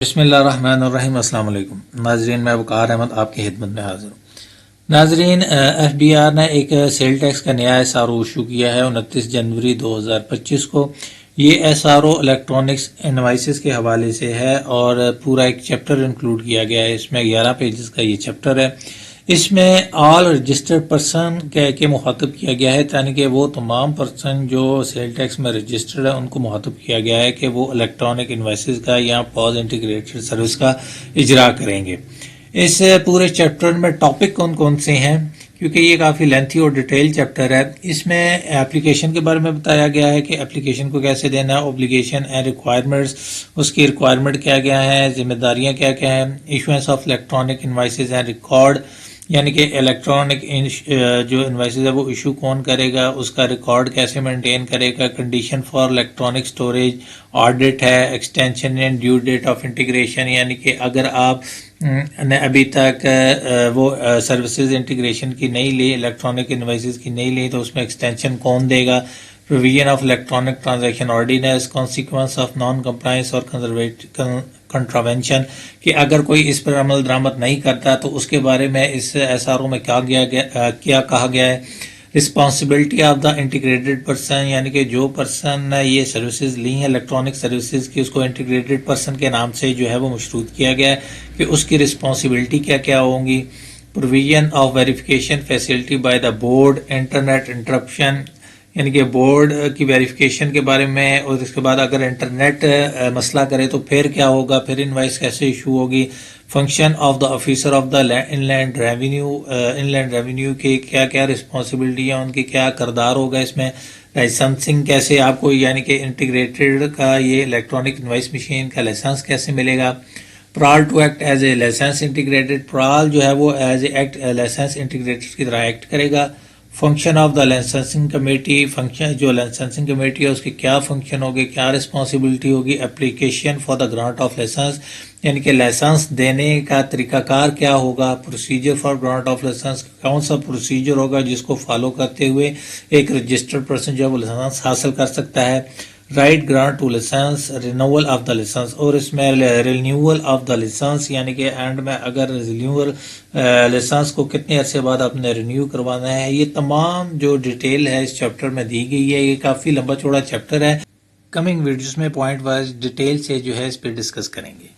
بسم اللہ الرحمن الرحیم۔ السلام علیکم ناظرین، میں وقار احمد آپ کی خدمت میں حاضر ہوں۔ ناظرین، ایف بی آر نے ایک سیل ٹیکس کا نیا ایس آر او ایشو کیا ہے 29 جنوری 2025 کو۔ یہ S R O electronics invoices کے حوالے سے ہے اور پورا ایک چیپٹر انکلوڈ کیا گیا ہے۔ اس میں 11 پیجز کا یہ چیپٹر ہے۔ اس میں آل رجسٹرڈ پرسن کے مخاطب کیا گیا ہے، یعنی کہ وہ تمام پرسن جو سیل ٹیکس میں رجسٹرڈ ہے ان کو مخاطب کیا گیا ہے کہ وہ الیکٹرانک انوائسز کا یا پاز انٹیگریٹڈ سروس کا اجرا کریں گے۔ اس پورے چیپٹر میں ٹاپک کون کون سے ہیں، کیونکہ یہ کافی لینتھی اور ڈیٹیل چیپٹر ہے۔ اس میں اپلیکیشن کے بارے میں بتایا گیا ہے کہ اپلیکیشن کو کیسے دینا ہے، اوبلیگیشن اینڈ ریکوائرمنٹس، اس کی ریکوائرمنٹ کیا کیا ہے، ذمہ داریاں کیا کیا ہیں، issuance of electronic invoices and record, یعنی کہ الیکٹرانک جو انوائسز ہے وہ ایشو کون کرے گا، اس کا ریکارڈ کیسے مینٹین کرے گا، condition for electronic storage, audit ہے، extension and due date of integration, یعنی کہ اگر آپ نے ابھی تک وہ سروسز انٹیگریشن کی نہیں لی، الیکٹرانک انوائسز کی نہیں لی، تو اس میں ایکسٹینشن کون دے گا، provision of electronic transaction ordinance, consequence of non compliance اور کنٹراوینشن، کہ اگر کوئی اس پر عمل درآمد نہیں کرتا تو اس کے بارے میں اس ایس آر او میں کیا کہا گیا ہے۔ Responsibility of the integrated person, یعنی کہ جو پرسن نے یہ سروسز لی ہیں الیکٹرانک سروسز کی، اس کو انٹیگریٹڈ پرسن کے نام سے جو ہے وہ مشروط کیا گیا ہے کہ اس کی رسپانسبلٹی کیا کیا ہوں گی۔ Provision of verification facility by the board, internet interruption, یعنی کہ بورڈ کی ویریفیکیشن کے بارے میں، اور اس کے بعد اگر انٹرنیٹ مسئلہ کرے تو پھر کیا ہوگا، پھر انوائس کیسے ایشو ہوگی۔ Function of the officer of the inland revenue کے کیا کیا رسپانسبلٹی ہیں، ان کی کیا کردار ہوگا اس میں۔ لائسنسنگ کیسے آپ کو، یعنی کہ انٹیگریٹڈ کا یہ الیکٹرانک انوائس مشین کا لائسنس کیسے ملے گا۔ PRAL to act as a licence integrated, PRAL جو ہے وہ as a act licence integrated کی طرح ایکٹ کرے گا۔ Function of the licensing committee, function جو لائسنسنگ کمیٹی ہے اس کی کیا فنکشن ہوگی، کیا رسپانسبلٹی ہوگی۔ Application for the grant of licence, یعنی کہ لائسنس دینے کا طریقہ کار کیا ہوگا۔ Procedure for grant of licence, کون سا پروسیجر ہوگا جس کو فالو کرتے ہوئے ایک رجسٹرڈ پرسن جو ہے وہ لائسنس حاصل کر سکتا ہے۔ Right grant to licence, renewal of the licence, اور اس میں رینیول آف دا لائسنس، یعنی کہ اینڈ میں اگر رینیول لائسنس کو کتنے عرصے بعد آپ نے رینیو کروانا ہے۔ یہ تمام جو ڈیٹیل ہے اس چیپٹر میں دی گئی ہے۔ یہ کافی لمبا چوڑا چیپٹر ہے۔ کمنگ ویڈیوز میں پوائنٹ وائز ڈیٹیل سے جو ہے اس پہ ڈسکس کریں گے۔